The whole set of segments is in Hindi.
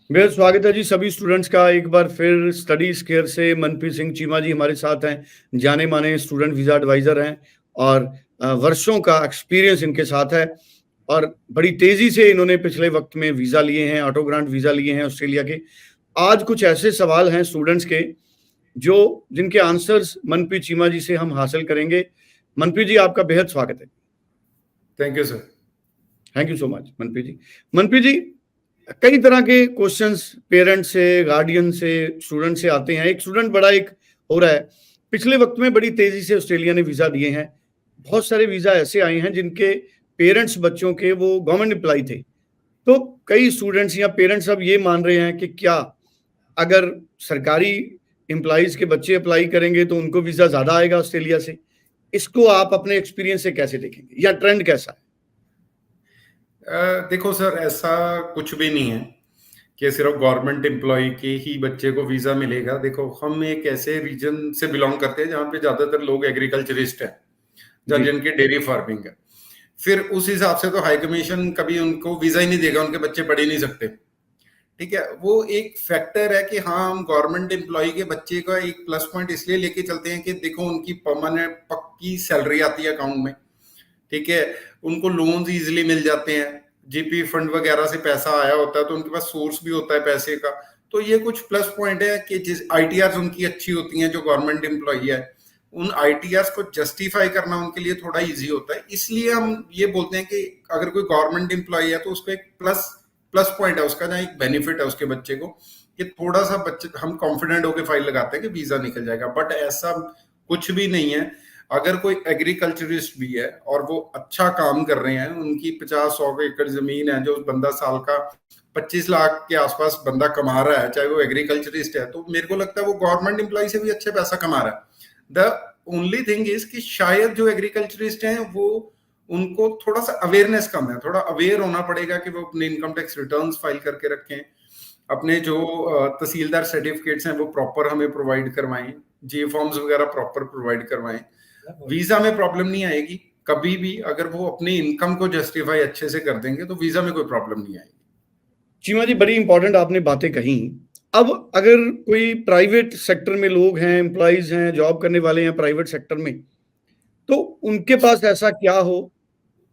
बेहद स्वागत है जी सभी स्टूडेंट्स का एक बार फिर स्टडी स्केयर से। मनप्रीत सिंह चीमा जी हमारे साथ हैं, जाने माने स्टूडेंट वीज़ा एडवाइज़र हैं और वर्षों का एक्सपीरियंस इनके साथ है और बड़ी तेज़ी से इन्होंने पिछले वक्त में वीज़ा लिए हैं, ऑटो ग्रांट वीज़ा लिए हैं ऑस्ट्रेलिया के। आज कुछ ऐसे सवाल हैं स्टूडेंट्स के जो जिनके आंसर्स मनप्रीत चीमा जी से हम हासिल करेंगे। मनप्रीत जी, आपका बेहद स्वागत है। Thank you sir. Thank you so much Manpreet ji. Manpreet ji, कई तरह के क्वेश्चंस पेरेंट्स से, गार्डियन से, स्टूडेंट से आते हैं। एक स्टूडेंट बड़ा एक हो रहा है, पिछले वक्त में बड़ी तेजी से ऑस्ट्रेलिया ने वीजा दिए हैं। बहुत सारे वीजा ऐसे आए हैं जिनके पेरेंट्स बच्चों के वो गवर्नमेंट एम्प्लॉय थे। तो कई स्टूडेंट्स या पेरेंट्स अब ये मान रहे हैं कि क्या अगर सरकारी एम्प्लॉइज के बच्चे अप्लाई करेंगे तो उनको वीजा ज्यादा आएगा ऑस्ट्रेलिया से। इसको आप अपने एक्सपीरियंस से कैसे देखेंगे या ट्रेंड कैसा है? देखो सर, ऐसा कुछ भी नहीं है कि सिर्फ गवर्नमेंट एम्प्लॉय के ही बच्चे को वीजा मिलेगा। देखो, हम एक ऐसे रीजन से बिलोंग करते हैं जहाँ पे ज्यादातर लोग एग्रीकल्चरिस्ट हैं, जहाँ जिनकी डेयरी फार्मिंग है। फिर उस हिसाब से तो हाई कमीशन कभी उनको वीजा ही नहीं देगा, उनके बच्चे पढ़ ही नहीं सकते। ठीक है, वो एक फैक्टर है कि हाँ, हम गवर्नमेंट एम्प्लॉय के बच्चे का एक प्लस पॉइंट इसलिए लेके चलते हैं कि देखो, उनकी परमानेंट पक्की सैलरी आती है अकाउंट में। ठीक है, उनको लोन्स इजीली मिल जाते हैं, जीपी फंड वगैरह से पैसा आया होता है तो उनके पास सोर्स भी होता है पैसे का। तो ये कुछ प्लस पॉइंट है कि जिस आईटीआर उनकी अच्छी होती हैं, जो गवर्नमेंट एम्प्लॉय है, उन आईटीआर को जस्टिफाई करना उनके लिए थोड़ा इजी होता है। इसलिए हम ये बोलते हैं कि अगर कोई गवर्नमेंट एम्प्लॉय है तो उसको एक प्लस पॉइंट है उसका, जहाँ एक बेनिफिट है उसके बच्चे को कि थोड़ा सा बच्चे हम कॉन्फिडेंट होकर फाइल लगाते हैं कि वीजा निकल जाएगा। बट ऐसा कुछ भी नहीं है। अगर कोई एग्रीकल्चरिस्ट भी है और वो अच्छा काम कर रहे हैं, उनकी 50-100 एकड़ जमीन है, जो बंदा साल का 25 लाख के आसपास बंदा कमा रहा है, चाहे वो एग्रीकल्चरिस्ट है, तो मेरे को लगता है वो गवर्नमेंट एम्प्लॉय से भी अच्छे पैसा कमा रहा है। द ओनली थिंग इज कि शायद जो एग्रीकल्चरिस्ट हैं वो उनको थोड़ा सा अवेयरनेस कम है, थोड़ा अवेयर होना पड़ेगा कि वो अपने इनकम टैक्स रिटर्न्स फाइल करके रखें, अपने जो तहसीलदार सर्टिफिकेट्स हैं वो प्रॉपर हमें प्रोवाइड करवाएं, जी फॉर्म्स वगैरह प्रॉपर प्रोवाइड करवाएं। वीजा में प्रॉब्लम नहीं आएगी कभी भी। अगर वो अपनी इनकम को जस्टिफाई अच्छे से कर देंगे तो वीजा में कोई प्रॉब्लम नहीं आएगी। चीमा जी, बड़ी इंपॉर्टेंट आपने बातें कही। अब अगर कोई प्राइवेट सेक्टर में लोग हैं, एम्प्लॉइज हैं, जॉब करने वाले हैं प्राइवेट सेक्टर में, तो उनके पास ऐसा क्या हो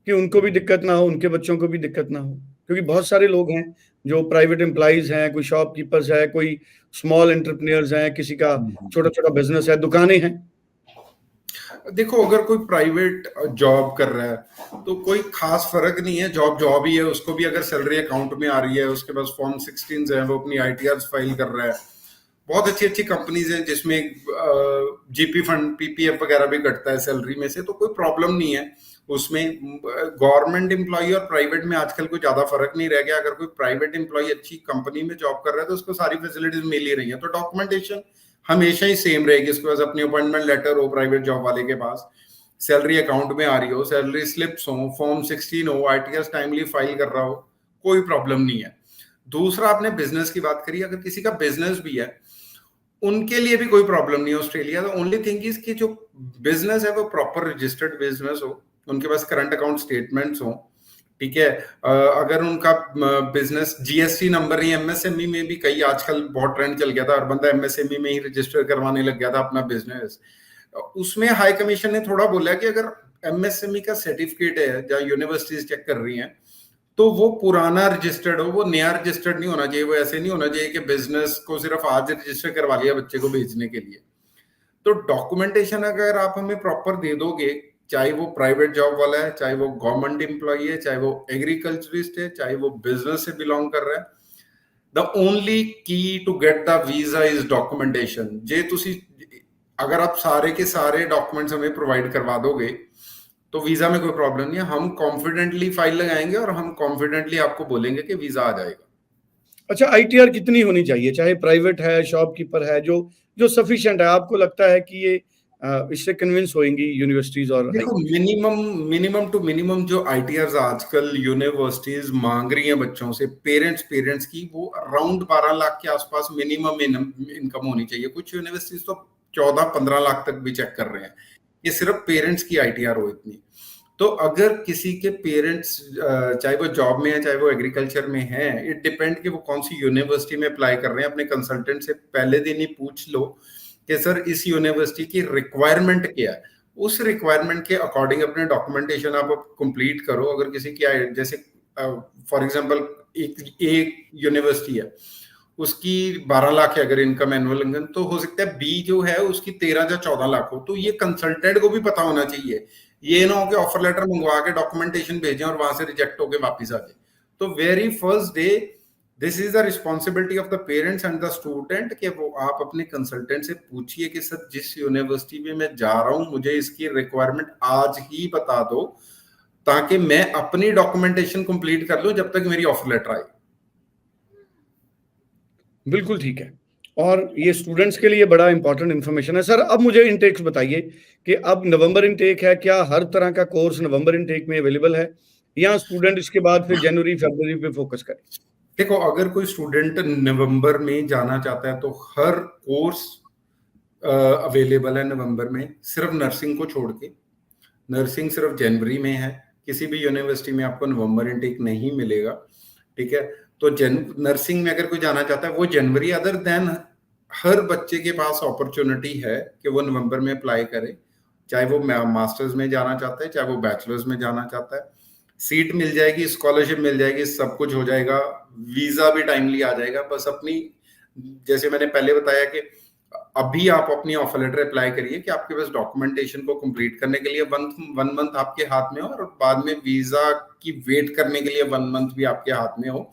कि उनको भी दिक्कत ना हो, उनके बच्चों को भी दिक्कत ना हो? क्योंकि बहुत सारे लोग हैं जो प्राइवेट एम्प्लॉइज हैं, कोई शॉपकीपर्स है, कोई स्मॉल एंटरप्रेन्योर्स हैं, किसी का छोटा-छोटा बिजनेस है, दुकानें हैं। देखो, अगर कोई प्राइवेट जॉब कर रहा है तो कोई खास फर्क नहीं है, जॉब ही है। उसको भी अगर सैलरी अकाउंट में आ रही है, उसके पास फॉर्म 16 है, वो अपनी आईटीआर फाइल कर रहा है। बहुत अच्छी अच्छी कंपनीज हैं जिसमें जीपी फंड, पीपीएफ वगैरह भी कटता है सैलरी में से, तो कोई प्रॉब्लम नहीं है उसमें। गवर्नमेंट एम्प्लॉय और प्राइवेट में आजकल कोई ज्यादा फर्क नहीं रह गया। अगर कोई प्राइवेट एम्प्लॉय अच्छी कंपनी में जॉब कर रहा है तो उसको सारी फैसिलिटीज मिल ही रही है, तो डॉक्यूमेंटेशन हमेशा ही सेम रहेगी। उसके पास अपनी अपॉइंटमेंट लेटर हो प्राइवेट जॉब वाले के पास, सैलरी अकाउंट में आ रही हो, सैलरी स्लिप्स हो, फॉर्म 16 हो, आईटीआर टाइमली फाइल कर रहा हो, कोई प्रॉब्लम नहीं है। दूसरा, आपने बिजनेस की बात करी, अगर किसी का बिजनेस भी है उनके लिए भी कोई प्रॉब्लम नहीं है Australia. The only thing is कि जो बिजनेस है वो प्रॉपर रजिस्टर्ड बिजनेस हो, उनके पास करंट अकाउंट स्टेटमेंट्स हो। ठीक है, अगर उनका बिजनेस जीएसटी नंबर ही, एमएसएमई में भी कई आजकल बहुत ट्रेंड चल गया था, हर बंदा एमएसएमई में ही रजिस्टर करवाने लग गया था अपना बिजनेस। उसमें हाई कमीशन ने थोड़ा बोला कि अगर एमएसएमई का सर्टिफिकेट है, जहाँ यूनिवर्सिटीज चेक कर रही हैं, तो वो पुराना रजिस्टर्ड हो, वो नया रजिस्टर्ड नहीं होना चाहिए। वो ऐसे नहीं होना चाहिए कि बिजनेस को सिर्फ आज रजिस्टर करवा लिया बच्चे को भेजने के लिए। तो डॉक्यूमेंटेशन अगर आप हमें प्रॉपर दे दोगे, चाहे वो प्राइवेट जॉब वाला है, चाहे वो गवर्नमेंट एम्प्लॉय है, चाहे वो एग्रीकल्चरिस्ट है, चाहे वो बिजनेस से बिलोंग कर रहा है, the only key to get the visa is documentation. जे तुसी अगर आप सारे के सारे डॉक्यूमेंट्स हमें प्रोवाइड करवा दोगे तो वीजा में कोई प्रॉब्लम नहीं है। हम कॉन्फिडेंटली फाइल लगाएंगे और हम कॉन्फिडेंटली आपको बोलेंगे कि वीजा आ जाएगा। अच्छा, आईटीआर कितनी होनी चाहिए, चाहे प्राइवेट है, शॉपकीपर है, जो जो सफिशिएंट है? आपको लगता है कि ये इससे कन्विंस होंगी यूनिवर्सिटीज? और देखो, मिनिमम टू मिनिमम जो आईटीआर आजकल यूनिवर्सिटीज मांग रही हैं बच्चों से, पेरेंट्स की, वो अराउंड 12 लाख के आसपास मिनिमम इनकम होनी चाहिए। कुछ यूनिवर्सिटीज तो 14-15 लाख तक भी चेक कर रहे हैं, ये सिर्फ पेरेंट्स की आईटीआर हो इतनी। तो अगर किसी के पेरेंट्स चाहे वो जॉब में है चाहे वो एग्रीकल्चर में है, इट डिपेंड कि वो कौन सी यूनिवर्सिटी में अप्लाई कर रहे हैं। अपने कंसल्टेंट से पहले दिन ही पूछ लो कि सर इस यूनिवर्सिटी की रिक्वायरमेंट क्या है, उस रिक्वायरमेंट के अकॉर्डिंग अपने डॉक्यूमेंटेशन आप कंप्लीट करो। अगर किसी की जैसे फॉर एग्जांपल एक यूनिवर्सिटी है, उसकी 12 लाख है अगर इनकम एनुअल इनकम, तो हो सकता है बी जो है उसकी 13 या 14 लाख हो। तो ये कंसल्टेंट को भी पता होना चाहिए, ये ना हो कि ऑफर लेटर मंगवा के डॉक्यूमेंटेशन भेजें और वहां से रिजेक्ट होके वापस आ जाए। तो very first day this is the responsibility of the parents and the student कि वो आप अपने कंसल्टेंट से पूछिए कि सर जिस यूनिवर्सिटी में मैं जा रहा हूं मुझे इसकी रिक्वायरमेंट आज ही बता दो, ताकि मैं अपनी डॉक्यूमेंटेशन कंप्लीट कर लूं जब तक मेरी ऑफर लेटर आए। बिल्कुल ठीक है, और ये स्टूडेंट्स के लिए बड़ा इंपॉर्टेंट इन्फॉर्मेशन है। सर अब मुझे इनटेक्स बताइए कि अब नवंबर इनटेक है, क्या हर तरह का कोर्स नवंबर इनटेक में अवेलेबल है या स्टूडेंट इसके बाद फिर जनवरी फरवरी पे फोकस करे? देखो, अगर कोई स्टूडेंट नवंबर में जाना चाहता है तो हर कोर्स अवेलेबल है नवंबर में, सिर्फ नर्सिंग को छोड़ के। नर्सिंग सिर्फ जनवरी में है, किसी भी यूनिवर्सिटी में आपको नवंबर इनटेक नहीं मिलेगा, ठीक है। तो नर्सिंग में अगर कोई जाना चाहता है वो जनवरी, अदर देन हर बच्चे के पास अपॉर्चुनिटी है कि वो नवंबर में अप्लाई करे, चाहे वो मास्टर्स में जाना चाहता है चाहे वो बैचलर्स में जाना चाहता है। सीट मिल जाएगी, स्कॉलरशिप मिल जाएगी, सब कुछ हो जाएगा, वीजा भी टाइमली आ जाएगा। बस अपनी, जैसे मैंने पहले बताया कि अभी आप अपनी ऑफर लेटर अप्लाई करिए कि आपके पास डॉक्यूमेंटेशन को कंप्लीट करने के लिए वन मंथ आपके हाथ में हो, और बाद में वीजा की वेट करने के लिए 1 मंथ भी आपके हाथ में हो।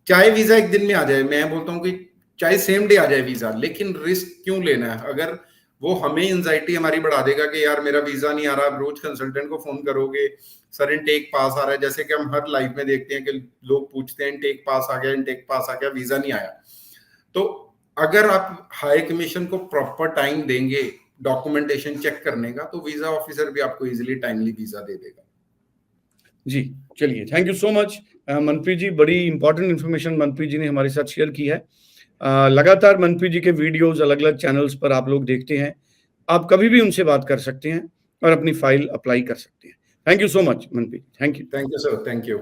चाहे वीजा एक दिन में आ जाए, मैं बोलता हूँ कि चाहे सेम डे आ जाए वीजा, लेकिन रिस्क क्यों लेना है? अगर वो हमें एंजाइटी हमारी बढ़ा देगा कि यार मेरा वीजा नहीं आ रहा, आप रोज कंसल्टेंट को फोन करोगे, सर इनटेक पास आ रहा है, जैसे कि हम हर लाइफ में देखते हैं कि लोग पूछते हैं इनटेक पास आ गया, इनटेक पास आ गया, वीजा नहीं आया। तो अगर आप हाई कमीशन को प्रॉपर टाइम देंगे डॉक्यूमेंटेशन चेक करने का, तो वीजा ऑफिसर भी आपको इजीली टाइमली वीजा दे देगा। जी चलिए, thank you so much Manpreet ji, बड़ी इंपॉर्टेंट इन्फॉर्मेशन मनप्रीत जी ने हमारे साथ शेयर की है। लगातार मनप्रीत जी के वीडियोस अलग अलग चैनल्स पर आप लोग देखते हैं, आप कभी भी उनसे बात कर सकते हैं और अपनी फाइल अप्लाई कर सकते हैं। Thank you so much Manpreet, thank you. Thank you sir, thank you.